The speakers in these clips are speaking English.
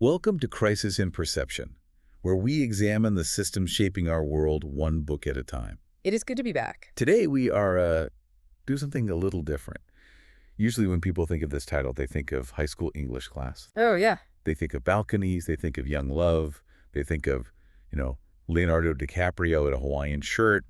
Welcome to Crisis in Perception, where we examine the systems shaping our world one book at a time. It is good to be back. Today we are do something a little different. Usually when people think of this title, they think of high school English class. Oh, yeah. They think of balconies, they think of young love, they think of, Leonardo DiCaprio in a Hawaiian shirt.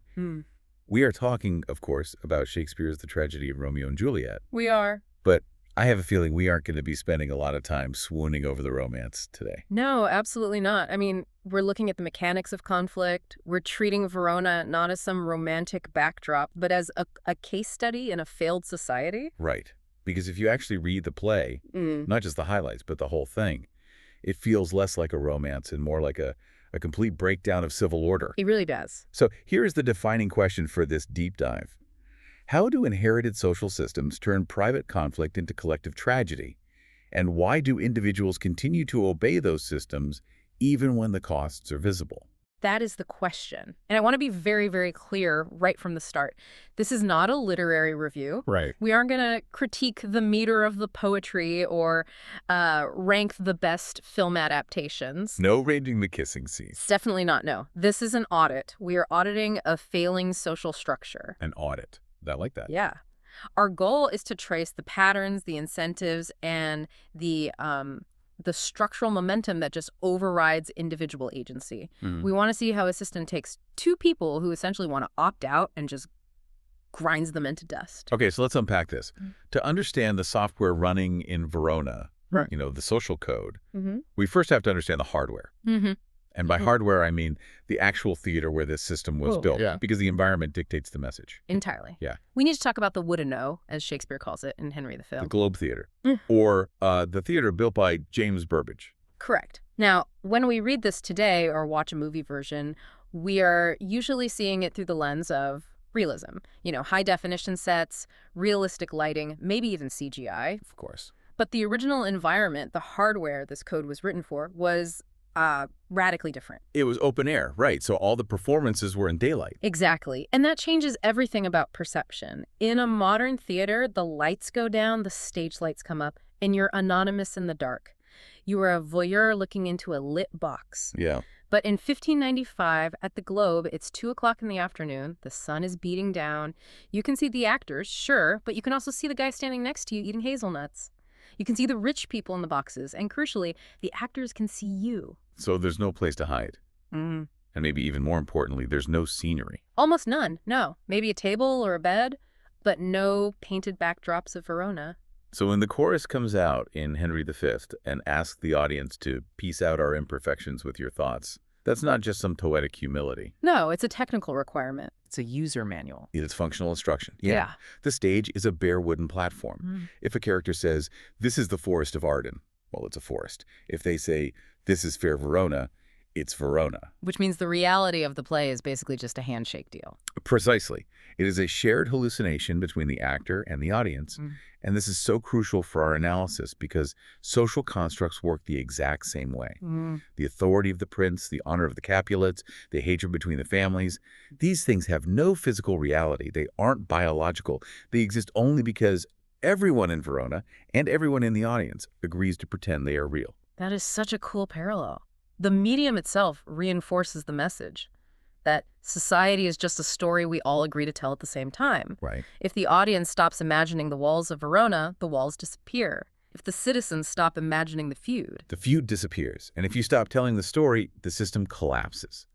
We are talking, of course, about Shakespeare's The Tragedy of Romeo and Juliet. We are. But I have a feeling we aren't going to be spending a lot of time swooning over the romance today. No, absolutely not. I mean, we're looking at the mechanics of conflict. We're treating Verona not as some romantic backdrop, but as a case study in a failed society. Right. Because if you actually read the play, not just the highlights, but the whole thing, it feels less like a romance and more like a complete breakdown of civil order. It really does. So here is the defining question for this deep dive. How do inherited social systems turn private conflict into collective tragedy? And why do individuals continue to obey those systems even when the costs are visible? That is the question. And I want to be very, very clear right from the start. This is not a literary review. Right. We aren't going to critique the meter of the poetry or rank the best film adaptations. No rating the kissing scenes. It's definitely not, no. This is an audit. We are auditing a failing social structure. An audit. I like that. Yeah. Our goal is to trace the patterns, the incentives, and the structural momentum that just overrides individual agency. We want to see how a system takes two people who essentially want to opt out and just grinds them into dust. Okay, so let's unpack this. To understand the software running in Verona, Right. the social code, we first have to understand the hardware. And by Mhm. hardware, I mean the actual theater where this system was built, because the environment dictates the message. Entirely. Yeah. We need to talk about the would and no, as Shakespeare calls it in Henry V. The Globe Theater, or the theater built by James Burbage. Correct. Now, when we read this today or watch a movie version, we are usually seeing it through the lens of realism. High definition sets, realistic lighting, maybe even CGI. Of course. But the original environment, the hardware this code was written for, was radically different. It was open air, right? So all the performances were in daylight. Exactly. And that changes everything about perception. In a modern theater, the lights go down, the stage lights come up, and you're anonymous in the dark. You are a voyeur looking into a lit box. Yeah. But in 1595, at the Globe, it's 2 o'clock in the afternoon. The sun is beating down. You can see the actors, sure, but you can also see the guy standing next to you eating hazelnuts. You can see the rich people in the boxes, and crucially, the actors can see you. So there's no place to hide. And maybe even more importantly, there's no scenery. Almost none, no. Maybe a table or a bed, but no painted backdrops of Verona. So when the chorus comes out in Henry V and asks the audience to piece out our imperfections with your thoughts, that's not just some poetic humility. No, it's a technical requirement. It's a user manual. It's functional instruction. Yeah. The stage is a bare wooden platform. If a character says, "This is the forest of Arden," well, it's a forest. If they say, "This is fair Verona," it's Verona. Which means the reality of the play is basically just a handshake deal. Precisely. It is a shared hallucination between the actor and the audience. And this is so crucial for our analysis because social constructs work the exact same way. The authority of the prince, the honor of the Capulets, the hatred between the families, these things have no physical reality. They aren't biological. They exist only because everyone in Verona and everyone in the audience agrees to pretend they are real. That is such a cool parallel. The medium itself reinforces the message that society is just a story we all agree to tell at the same time. Right. If the audience stops imagining the walls of Verona, the walls disappear. If the citizens stop imagining the feud, the feud disappears. And if you stop telling the story, the system collapses.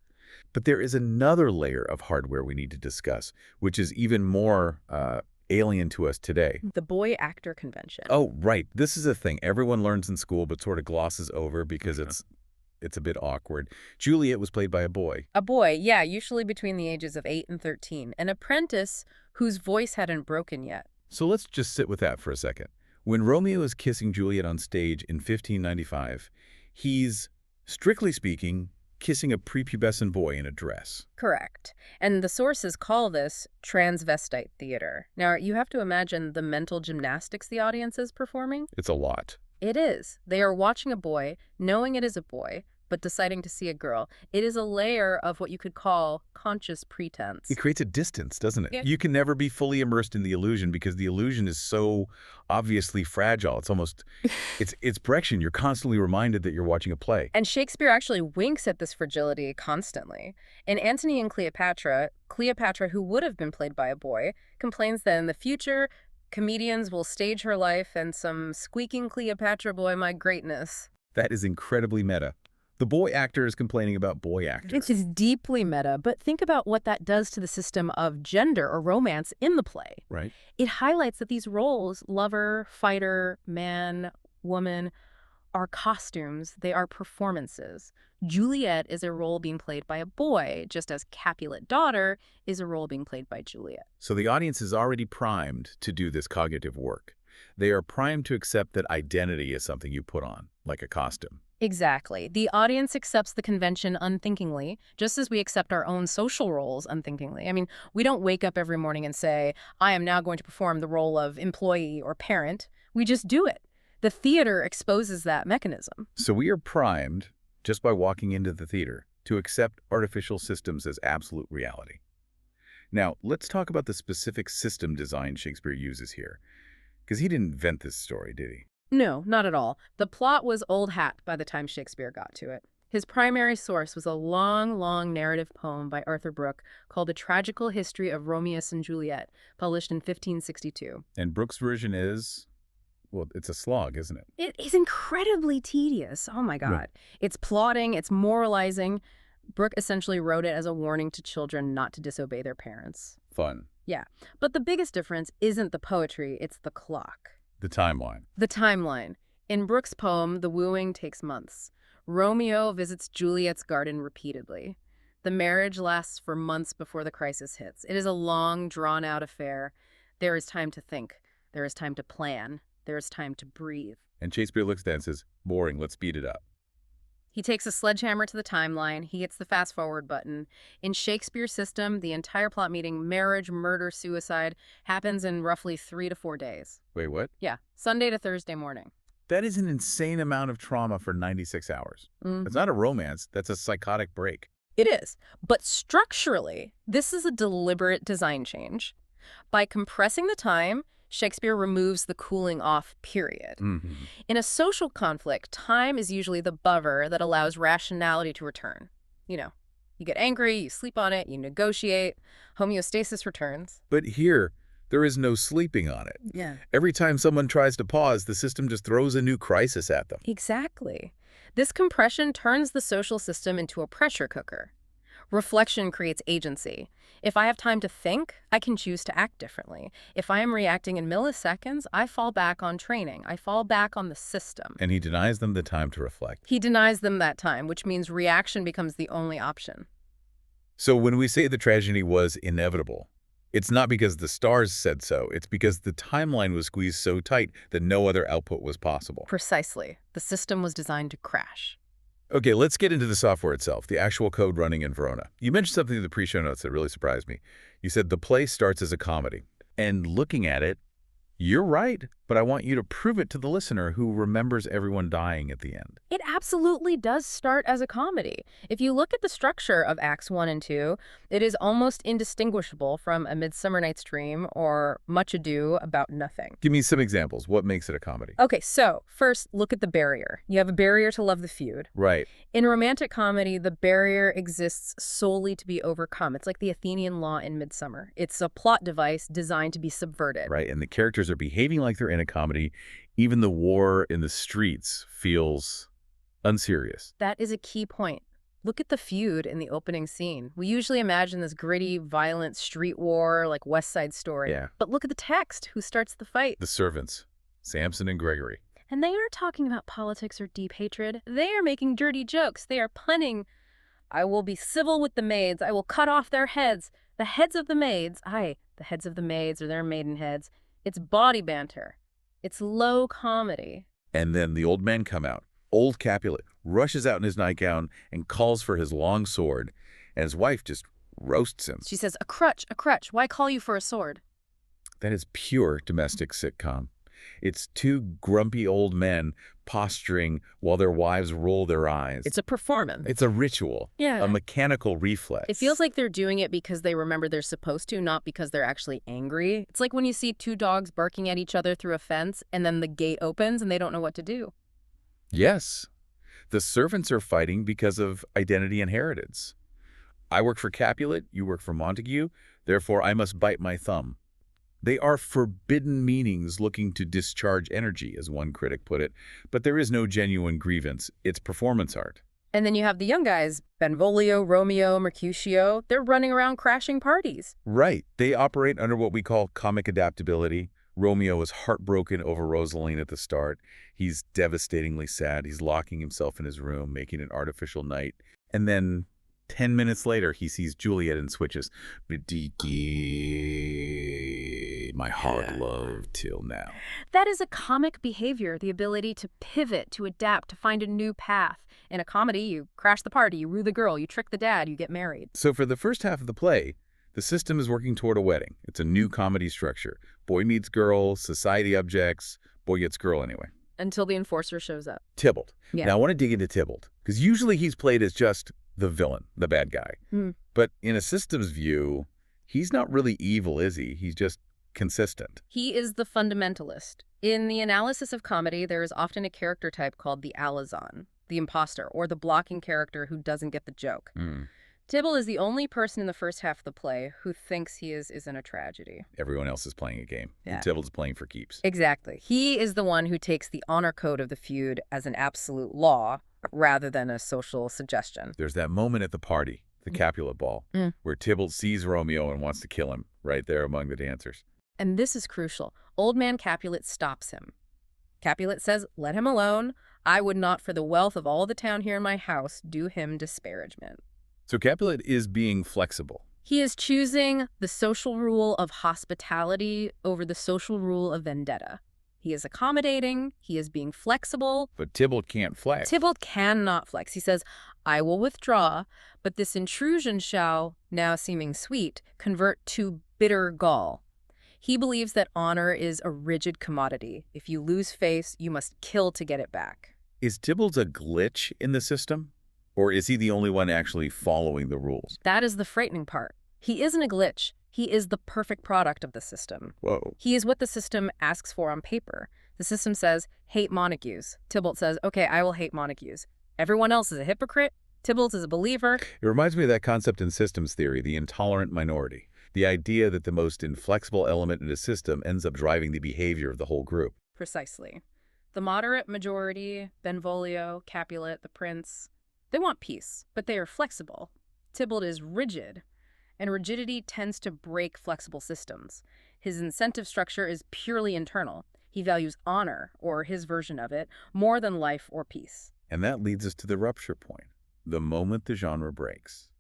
But there is another layer of hardware we need to discuss, which is even more alien to us today. the boy-actor convention. Oh, right. This is a thing everyone learns in school but sort of glosses over because it's a bit awkward. Juliet was played by a boy. A boy, yeah, usually between the ages of 8 and 13. An apprentice whose voice hadn't broken yet. So let's just sit with that for a second. When Romeo is kissing Juliet on stage in 1595, he's, strictly speaking, kissing a prepubescent boy in a dress. Correct. And the sources call this transvestite theater. Now, you have to imagine the mental gymnastics the audience is performing. It's a lot. It is. They are watching a boy, knowing it is a boy, but deciding to see a girl. It is a layer of what you could call conscious pretense. It creates a distance, doesn't it? Yeah. You can never be fully immersed in the illusion because the illusion is so obviously fragile. It's almost, it's Brechian. You're constantly reminded that you're watching a play. And Shakespeare actually winks at this fragility constantly. In Antony and Cleopatra, Cleopatra, who would have been played by a boy, complains that in the future, comedians will stage her life and some squeaking Cleopatra boy my greatness. That is incredibly meta. The boy actor is complaining about boy actor. It is deeply meta, but think about what that does to the system of gender or romance in the play. Right. It highlights that these roles, lover, fighter, man, woman, are costumes. They are performances. Juliet is a role being played by a boy, just as Capulet daughter is a role being played by Juliet. So the audience is already primed to do this cognitive work. They are primed to accept that identity is something you put on, like a costume. Exactly. The audience accepts the convention unthinkingly, just as we accept our own social roles unthinkingly. I mean, we don't wake up every morning and say, I am now going to perform the role of employee or parent. We just do it. The theater exposes that mechanism. So we are primed, just by walking into the theater, to accept artificial systems as absolute reality. Now, let's talk about the specific system design Shakespeare uses here. Because he didn't invent this story, did he? No, not at all. The plot was old hat by the time Shakespeare got to it. His primary source was a long, long narrative poem by Arthur Brooke called The Tragical History of Romeo and Juliet, published in 1562. And Brooke's version is, well, it's a slog, isn't it? It is incredibly tedious. Oh my God. Right. It's plotting, it's moralizing. Brooke essentially wrote it as a warning to children not to disobey their parents. Fun. Yeah. But the biggest difference isn't the poetry, it's the clock. The timeline. The timeline. In Brooke's poem, the wooing takes months. Romeo visits Juliet's garden repeatedly. The marriage lasts for months before the crisis hits. It is a long, drawn-out affair. There is time to think. There is time to plan. There is time to breathe. And Shakespeare looks at that and says, boring, let's speed it up. He takes a sledgehammer to the timeline. He hits the fast-forward button. In Shakespeare's system, the entire plot meeting, marriage, murder, suicide, happens in roughly 3 to 4 days. Wait, what? Yeah, Sunday to Thursday morning. That is an insane amount of trauma for 96 hours. It's not a romance. That's a psychotic break. It is. But structurally, this is a deliberate design change. By compressing the time, Shakespeare removes the cooling off period. In a social conflict, time is usually the buffer that allows rationality to return. You know, you get angry, you sleep on it, you negotiate, homeostasis returns. But here, there is no sleeping on it. Yeah. Every time someone tries to pause, the system just throws a new crisis at them. Exactly. This compression turns the social system into a pressure cooker. Reflection creates agency. If I have time to think, I can choose to act differently. If I am reacting in milliseconds, I fall back on training. I fall back on the system. And he denies them the time to reflect. He denies them that time, which means reaction becomes the only option. So when we say the tragedy was inevitable, it's not because the stars said so. It's because the timeline was squeezed so tight that no other output was possible. Precisely. The system was designed to crash. Okay, let's get into the software itself, the actual code running in Verona. You mentioned something in the pre-show notes that really surprised me. You said the play starts as a comedy. And looking at it, you're right, but I want you to prove it to the listener who remembers everyone dying at the end. It absolutely does start as a comedy. If you look at the structure of Acts 1 and 2, it is almost indistinguishable from A Midsummer Night's Dream or Much Ado About Nothing. Give me some examples. What makes it a comedy? Okay, so first, look at the barrier. You have a barrier to love the feud. Right. In romantic comedy, the barrier exists solely to be overcome. It's like the Athenian law in Midsummer. It's a plot device designed to be subverted. Right, and the characters are behaving like they're in a comedy. Even the war in the streets feels unserious. That is a key point. Look at the feud in the opening scene. We usually imagine this gritty, violent street war like West Side Story. Yeah. But look at the text. Who starts the fight? The servants, Samson and Gregory. And they aren't talking about politics or deep hatred. They are making dirty jokes. They are punning. I will be civil with the maids. I will cut off their heads. The heads of the maids. Aye, the heads of the maids or their maiden heads. It's body banter. It's low comedy. And then the old men come out. Old Capulet rushes out in his nightgown and calls for his long sword, and his wife just roasts him. She says, a crutch, why call you for a sword? That is pure domestic sitcom. It's two grumpy old men posturing while their wives roll their eyes. It's a performance. It's a ritual, Yeah. a mechanical reflex. It feels like they're doing it because they remember they're supposed to, not because they're actually angry. It's like when you see two dogs barking at each other through a fence and then the gate opens and they don't know what to do. Yes. The servants are fighting because of identity inheritance. I work for Capulet, you work for Montague, therefore I must bite my thumb. They are forbidden meanings looking to discharge energy, as one critic put it, but there is no genuine grievance. It's performance art. And then you have the young guys, Benvolio, Romeo, Mercutio. They're running around crashing parties. Right. They operate under what we call comic adaptability. Romeo is heartbroken over Rosaline at the start. He's devastatingly sad. He's locking himself in his room, making an artificial night. And then 10 minutes later, he sees Juliet and switches. My heart loved till now. That is a comic behavior, the ability to pivot, to adapt, to find a new path. In a comedy, you crash the party, you woo the girl, you trick the dad, you get married. So for the first half of the play, the system is working toward a wedding. It's a new comedy structure. Boy meets girl, society objects, boy gets girl anyway. Until the enforcer shows up. Tybalt. Yeah. Now I want to dig into Tybalt, because usually he's played as just the villain, the bad guy. But in a system's view, he's not really evil, is he? He's just consistent. He is the fundamentalist. In the analysis of comedy, there is often a character type called the alazan, the imposter, or the blocking character who doesn't get the joke. Tybalt is the only person in the first half of the play who thinks he is in a tragedy. Everyone else is playing a game. Yeah. And Tybalt's playing for keeps. Exactly. He is the one who takes the honor code of the feud as an absolute law rather than a social suggestion. There's that moment at the party, the Capulet ball, where Tybalt sees Romeo and wants to kill him right there among the dancers. And this is crucial. Old man Capulet stops him. Capulet says, "Let him alone. I would not for the wealth of all the town here in my house do him disparagement." So Capulet is being flexible. He is choosing the social rule of hospitality over the social rule of vendetta. He is accommodating. He is being flexible. But Tybalt can't flex. Tybalt cannot flex. He says, "I will withdraw, but this intrusion shall, now seeming sweet, convert to bitter gall." He believes that honor is a rigid commodity. If you lose face, you must kill to get it back. Is Tybalt a glitch in the system? Or is he the only one actually following the rules? That is the frightening part. He isn't a glitch. He is the perfect product of the system. Whoa. He is what the system asks for on paper. The system says, hate Montagues. Tybalt says, okay, I will hate Montagues. Everyone else is a hypocrite. Tybalt is a believer. It reminds me of that concept in systems theory, the intolerant minority. The idea that the most inflexible element in a system ends up driving the behavior of the whole group. Precisely. The moderate majority, Benvolio, Capulet, the prince, they want peace, but they are flexible. Tybalt is rigid, and rigidity tends to break flexible systems. His incentive structure is purely internal. He values honor, or his version of it, more than life or peace. And that leads us to the rupture point, the moment the genre breaks,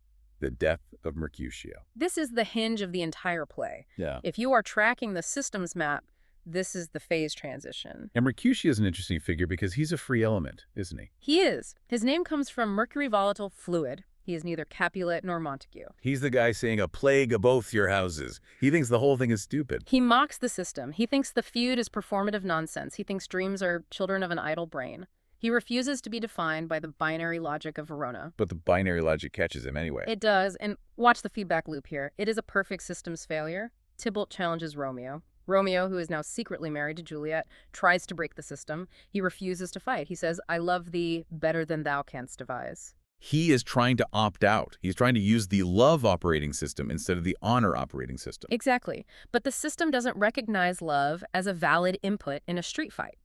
the death of Mercutio. This is the hinge of the entire play. Yeah. If you are tracking the systems map, this is the phase transition. And Mercutio is an interesting figure because he's a free element, isn't he? He is. His name comes from mercury volatile fluid. He is neither Capulet nor Montague. He's the guy saying a plague of both your houses. He thinks the whole thing is stupid. He mocks the system. He thinks the feud is performative nonsense. He thinks dreams are children of an idle brain. He refuses to be defined by the binary logic of Verona. But the binary logic catches him anyway. It does, and watch the feedback loop here. It is a perfect systems failure. Tybalt challenges Romeo. Romeo, who is now secretly married to Juliet, tries to break the system. He refuses to fight. He says, "I love thee better than thou canst devise." He is trying to opt out. He's trying to use the love operating system instead of the honor operating system. Exactly. But the system doesn't recognize love as a valid input in a street fight.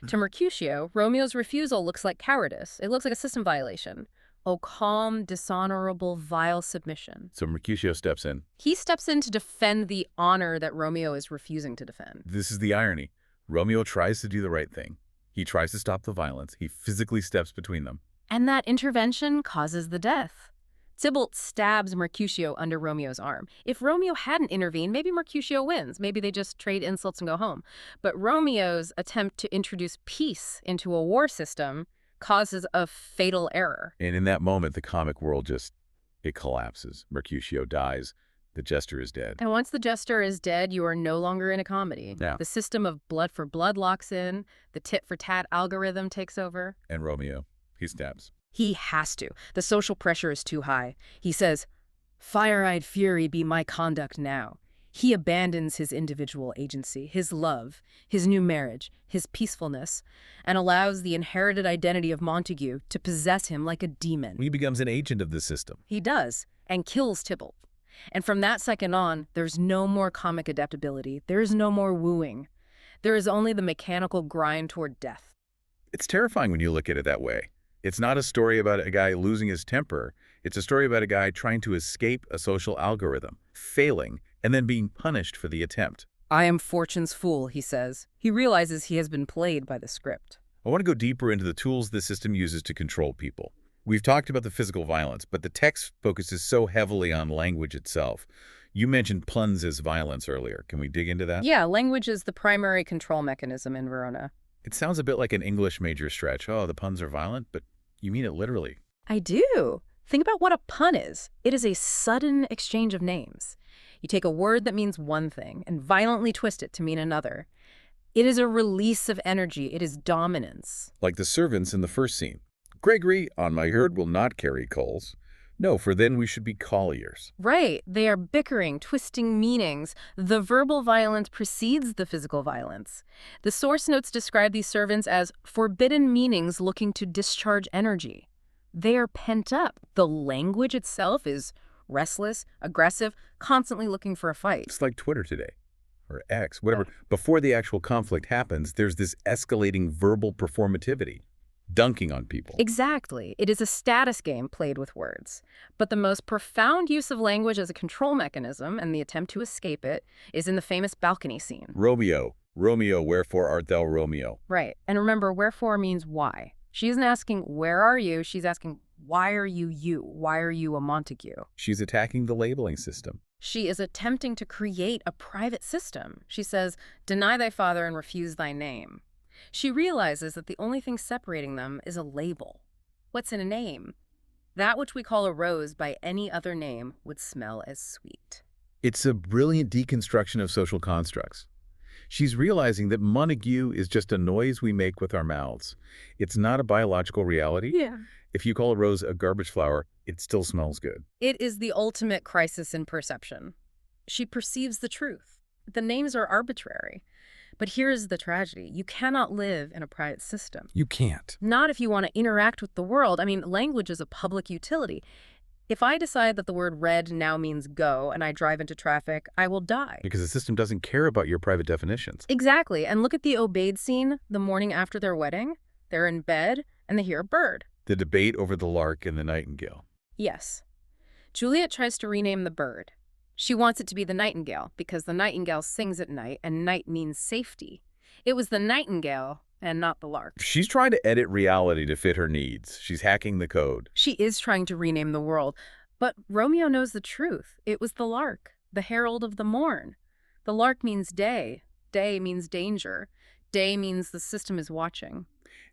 To Mercutio, Romeo's refusal looks like cowardice. It looks like a system violation. Oh, calm, dishonorable, vile submission. So Mercutio steps in. He steps in to defend the honor that Romeo is refusing to defend. This is the irony. Romeo tries to do the right thing. He tries to stop the violence. He physically steps between them. And that intervention causes the death. Tybalt stabs Mercutio under Romeo's arm. If Romeo hadn't intervened, maybe Mercutio wins. Maybe they just trade insults and go home. But Romeo's attempt to introduce peace into a war system causes a fatal error. And in that moment, the comic world it collapses. Mercutio dies. The jester is dead. And once the jester is dead, you are no longer in a comedy. Yeah. The system of blood for blood locks in, the tit-for-tat algorithm takes over. And Romeo, he stabs. He has to. The social pressure is too high. He says, "Fire-eyed fury be my conduct now." He abandons his individual agency, his love, his new marriage, his peacefulness, and allows the inherited identity of Montague to possess him like a demon. He becomes an agent of the system. He does, and kills Tybalt. And from that second on, there's no more comic adaptability. There is no more wooing. There is only the mechanical grind toward death. It's terrifying when you look at it that way. It's not a story about a guy losing his temper. It's a story about a guy trying to escape a social algorithm, failing, and then being punished for the attempt. "I am fortune's fool," he says. He realizes he has been played by the script. I want to go deeper into the tools this system uses to control people. We've talked about the physical violence, but the text focuses so heavily on language itself. You mentioned puns as violence earlier. Can we dig into that? Yeah, language is the primary control mechanism in Verona. It sounds a bit like an English major stretch. Oh, the puns are violent, but you mean it literally. I do. Think about what a pun is. It is a sudden exchange of names. You take a word that means one thing and violently twist it to mean another. It is a release of energy. It is dominance. Like the servants in the first scene. "Gregory, on my herd will not carry coals. No, for then we should be colliers." Right. They are bickering, twisting meanings. The verbal violence precedes the physical violence. The source notes describe these servants as forbidden meanings looking to discharge energy. They are pent up. The language itself is restless, aggressive, constantly looking for a fight. It's like Twitter today, or X, whatever. Before the actual conflict happens, there's this escalating verbal performativity, dunking on people. Exactly. It is a status game played with words. But the most profound use of language as a control mechanism, and the attempt to escape it, is in the famous balcony scene. Romeo, Romeo, wherefore art thou Romeo? Right. And remember, wherefore means why. She isn't asking, where are you? She's asking, why are you you? Why are you a Montague? She's attacking the labeling system. She is attempting to create a private system. She says, deny thy father and refuse thy name. She realizes that the only thing separating them is a label. What's in a name? That which we call a rose by any other name would smell as sweet. It's a brilliant deconstruction of social constructs. She's realizing that Montague is just a noise we make with our mouths. It's not a biological reality. Yeah. If you call a rose a garbage flower, it still smells good. It is the ultimate crisis in perception. She perceives the truth. The names are arbitrary. But here's the tragedy. You cannot live in a private system. You can't. Not if you want to interact with the world. I mean, language is a public utility. If I decide that the word red now means go and I drive into traffic, I will die. Because the system doesn't care about your private definitions. Exactly. And look at the Obaid scene the morning after their wedding. They're in bed and they hear a bird. The debate over the lark and the nightingale. Yes. Juliet tries to rename the bird. She wants it to be the nightingale because the nightingale sings at night and night means safety. It was the nightingale and not the lark. She's trying to edit reality to fit her needs. She's hacking the code. She is trying to rename the world. But Romeo knows the truth. It was the lark, the herald of the morn. The lark means day. Day means danger. Day means the system is watching.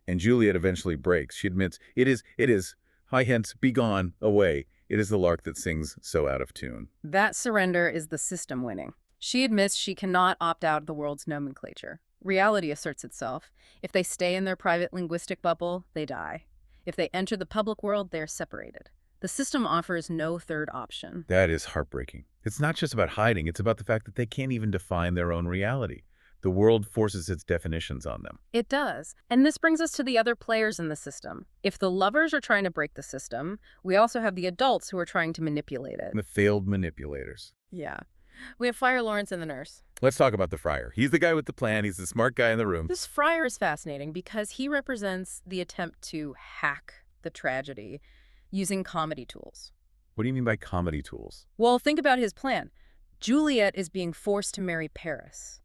And Juliet eventually breaks. She admits, it is, hie hence, be gone, away. It is the lark that sings so out of tune. That surrender is the system winning. She admits she cannot opt out of the world's nomenclature. Reality asserts itself. If they stay in their private linguistic bubble, they die. If they enter the public world, they are separated. The system offers no third option. That is heartbreaking. It's not just about hiding. It's about the fact that they can't even define their own reality. The world forces its definitions on them. It does. And this brings us to the other players in the system. If the lovers are trying to break the system, we also have the adults who are trying to manipulate it. The failed manipulators. Yeah. We have Friar Lawrence and the nurse. Let's talk about the friar. He's the guy with the plan. He's the smart guy in the room. This friar is fascinating because he represents the attempt to hack the tragedy using comedy tools. What do you mean by comedy tools? Well, think about his plan. Juliet is being forced to marry Paris.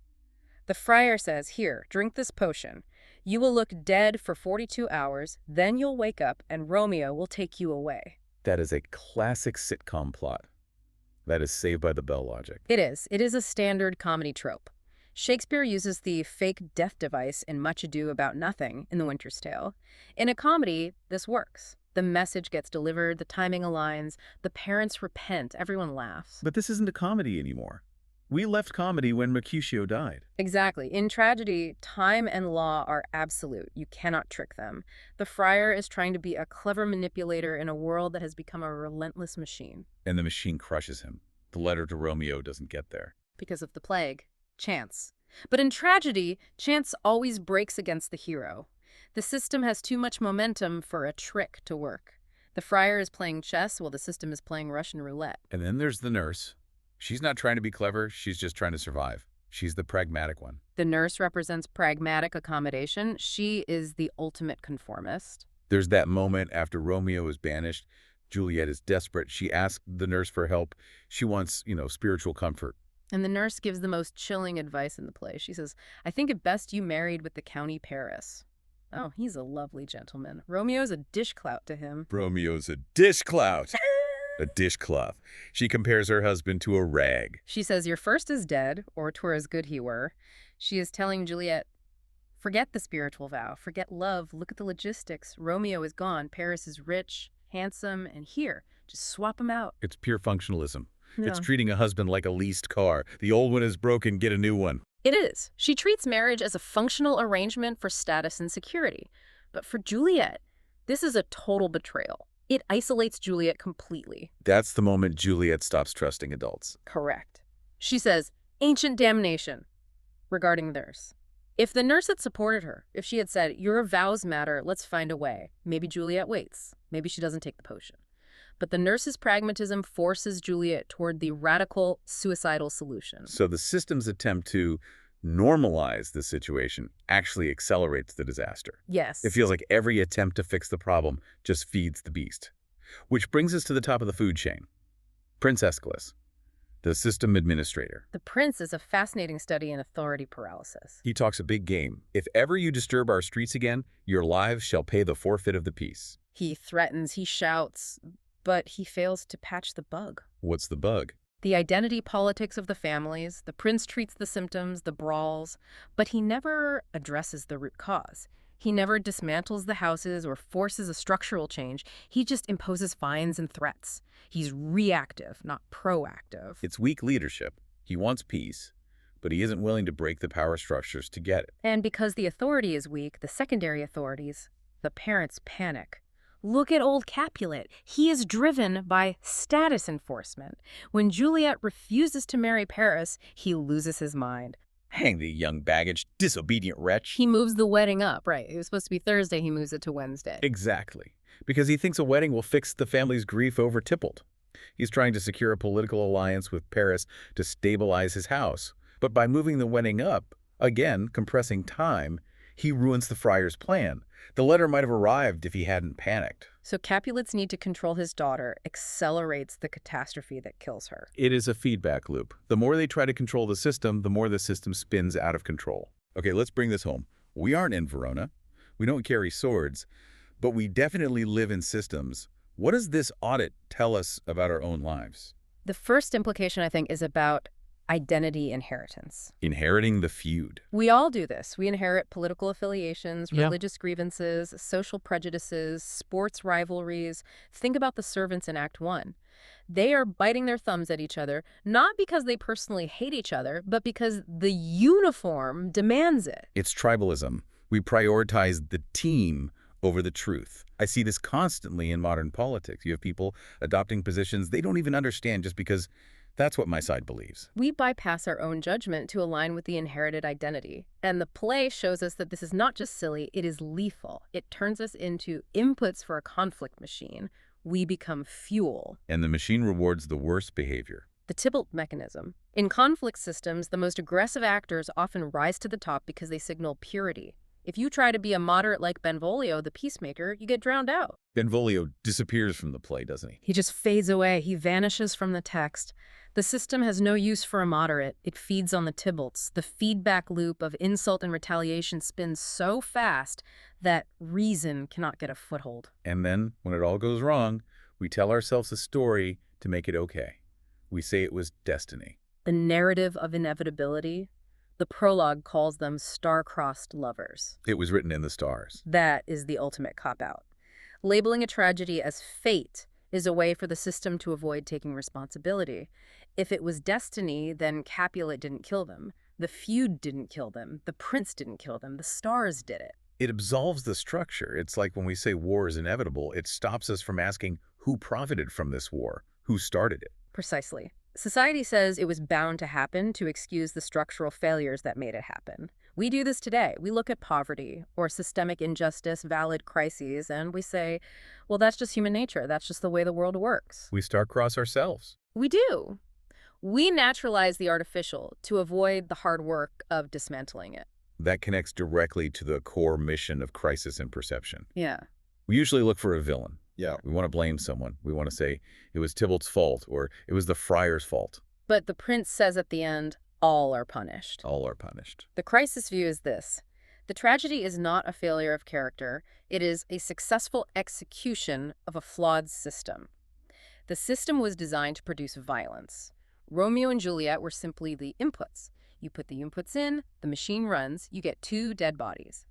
The friar says, here, drink this potion. You will look dead for 42 hours, then you'll wake up and Romeo will take you away. That is a classic sitcom plot. That is Saved by the Bell logic. It is. It is a standard comedy trope. Shakespeare uses the fake death device in Much Ado About Nothing in The Winter's Tale. In a comedy, this works. The message gets delivered, the timing aligns, the parents repent, everyone laughs. But this isn't a comedy anymore. We left comedy when Mercutio died. Exactly. In tragedy, time and law are absolute. You cannot trick them. The friar is trying to be a clever manipulator in a world that has become a relentless machine. And the machine crushes him. The letter to Romeo doesn't get there. Because of the plague. Chance. But in tragedy, chance always breaks against the hero. The system has too much momentum for a trick to work. The friar is playing chess while the system is playing Russian roulette. And then there's the nurse. She's not trying to be clever, she's just trying to survive. She's the pragmatic one. The nurse represents pragmatic accommodation. She is the ultimate conformist. There's that moment after Romeo is banished. Juliet is desperate. She asks the nurse for help. She wants, spiritual comfort. And the nurse gives the most chilling advice in the play. She says, I think it best you married with the County Paris. Oh, he's a lovely gentleman. Romeo's a dishclout to him. Romeo's a dishclout. A dishcloth. She compares her husband to a rag. She says, your first is dead, or 'twere as good he were. She is telling Juliet, forget the spiritual vow, forget love, look at the logistics. Romeo is gone, Paris is rich, handsome, and here, just swap him out. It's pure functionalism. Yeah. It's treating a husband like a leased car. The old one is broken, get a new one. It is. She treats marriage as a functional arrangement for status and security. But for Juliet, this is a total betrayal. It isolates Juliet completely. That's the moment Juliet stops trusting adults. Correct. She says, ancient damnation, regarding the nurse. If the nurse had supported her, if she had said, your vows matter, let's find a way, maybe Juliet waits. Maybe she doesn't take the potion. But the nurse's pragmatism forces Juliet toward the radical, suicidal solution. So the system's attempt to normalize the situation actually accelerates the disaster. Yes. It feels like every attempt to fix the problem just feeds the beast. Which brings us to the top of the food chain. Prince Aeschylus, the system administrator. The prince is a fascinating study in authority paralysis. He talks a big game. If ever you disturb our streets again, your lives shall pay the forfeit of the peace. He threatens, he shouts, but he fails to patch the bug. What's the bug? The identity politics of the families. The prince treats the symptoms, the brawls, but he never addresses the root cause. He never dismantles the houses or forces a structural change. He just imposes fines and threats. He's reactive, not proactive. It's weak leadership. He wants peace, but he isn't willing to break the power structures to get it. And because the authority is weak, the secondary authorities, the parents panic. Look at old Capulet. He is driven by status enforcement. When Juliet refuses to marry Paris, he loses his mind. Hang the young baggage, disobedient wretch. He moves the wedding up, right? It was supposed to be Thursday, he moves it to Wednesday. Exactly. Because he thinks a wedding will fix the family's grief over Tybalt. He's trying to secure a political alliance with Paris to stabilize his house. But by moving the wedding up, again, compressing time, he ruins the friar's plan. The letter might have arrived if he hadn't panicked. So Capulet's need to control his daughter accelerates the catastrophe that kills her. It is a feedback loop. The more they try to control the system spins out of control. Okay, let's bring this home. We aren't in Verona. We don't carry swords, but we definitely live in systems. What does this audit tell us about our own lives? The first implication, I think, is about identity inheritance. Inheriting the feud. We all do this. We inherit political affiliations, Yeah. religious grievances, social prejudices, sports rivalries. Think about the servants in Act 1. They are biting their thumbs at each other, not because they personally hate each other, but because the uniform demands it. It's tribalism. We prioritize the team over the truth. I see this constantly in modern politics. You have people adopting positions they don't even understand just because that's what my side believes. We bypass our own judgment to align with the inherited identity. And the play shows us that this is not just silly, it is lethal. It turns us into inputs for a conflict machine. We become fuel. And the machine rewards the worst behavior. The Tybalt mechanism. In conflict systems, the most aggressive actors often rise to the top because they signal purity. If you try to be a moderate like Benvolio, the peacemaker, you get drowned out. Benvolio disappears from the play, doesn't he? He just fades away. He vanishes from the text. The system has no use for a moderate. It feeds on the Tybalts. The feedback loop of insult and retaliation spins so fast that reason cannot get a foothold. And then, when it all goes wrong, we tell ourselves a story to make it okay. We say it was destiny. The narrative of inevitability. The prologue calls them star-crossed lovers. It was written in the stars. That is the ultimate cop-out. Labeling a tragedy as fate is a way for the system to avoid taking responsibility. If it was destiny, then Capulet didn't kill them. The feud didn't kill them. The prince didn't kill them. The stars did it. It absolves the structure. It's like when we say war is inevitable, it stops us from asking who profited from this war, who started it. Precisely. Society says it was bound to happen to excuse the structural failures that made it happen. We do this today. We look at poverty or systemic injustice, valid crises, and we say, well, that's just human nature. That's just the way the world works. We star-cross ourselves. We do. We naturalize the artificial to avoid the hard work of dismantling it. That connects directly to the core mission of crisis and perception. Yeah. We usually look for a villain. Yeah. We want to blame someone. We want to say it was Tybalt's fault or it was the friar's fault. But the prince says at the end, all are punished. All are punished. The crisis view is this. The tragedy is not a failure of character. It is a successful execution of a flawed system. The system was designed to produce violence. Romeo and Juliet were simply the inputs. You put the inputs in, the machine runs, you get 2 dead bodies.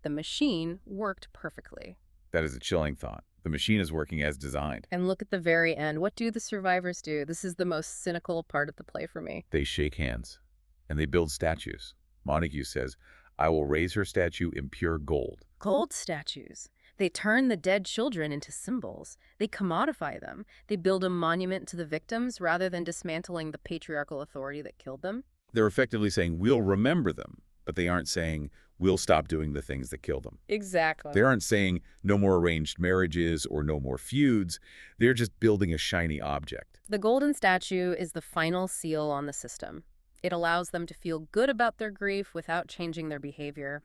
The machine worked perfectly. That is a chilling thought. The machine is working as designed. And look at the very end. What do the survivors do? This is the most cynical part of the play for me. They shake hands, and they build statues. Montague says, I will raise her statue in pure gold. Gold statues. They turn the dead children into symbols. They commodify them. They build a monument to the victims rather than dismantling the patriarchal authority that killed them. They're effectively saying, we'll remember them, but they aren't saying, we'll stop doing the things that killed them. Exactly. They aren't saying no more arranged marriages or no more feuds. They're just building a shiny object. The golden statue is the final seal on the system. It allows them to feel good about their grief without changing their behavior.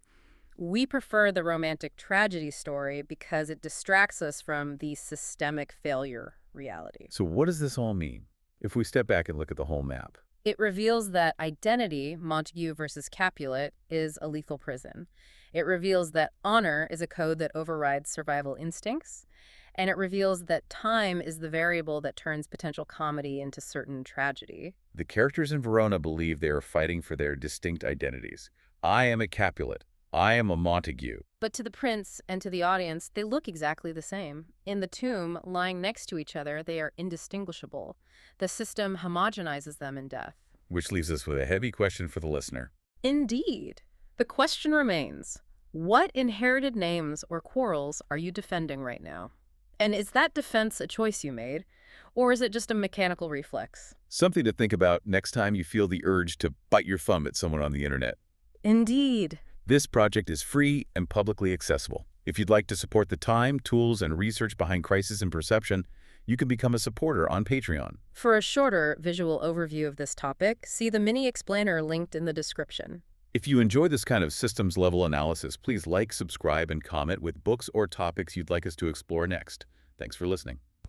We prefer the romantic tragedy story because it distracts us from the systemic failure reality. So what does this all mean? If we step back and look at the whole map. It reveals that identity, Montague versus Capulet, is a lethal prison. It reveals that honor is a code that overrides survival instincts. And it reveals that time is the variable that turns potential comedy into certain tragedy. The characters in Verona believe they are fighting for their distinct identities. I am a Capulet. I am a Montague. But to the prince and to the audience, they look exactly the same. In the tomb, lying next to each other, they are indistinguishable. The system homogenizes them in death. Which leaves us with a heavy question for the listener. Indeed. The question remains, what inherited names or quarrels are you defending right now? And is that defense a choice you made, or is it just a mechanical reflex? Something to think about next time you feel the urge to bite your thumb at someone on the internet. Indeed. This project is free and publicly accessible. If you'd like to support the time, tools, and research behind crisis and perception, you can become a supporter on Patreon. For a shorter visual overview of this topic, see the mini explainer linked in the description. If you enjoy this kind of systems-level analysis, please like, subscribe, and comment with books or topics you'd like us to explore next. Thanks for listening.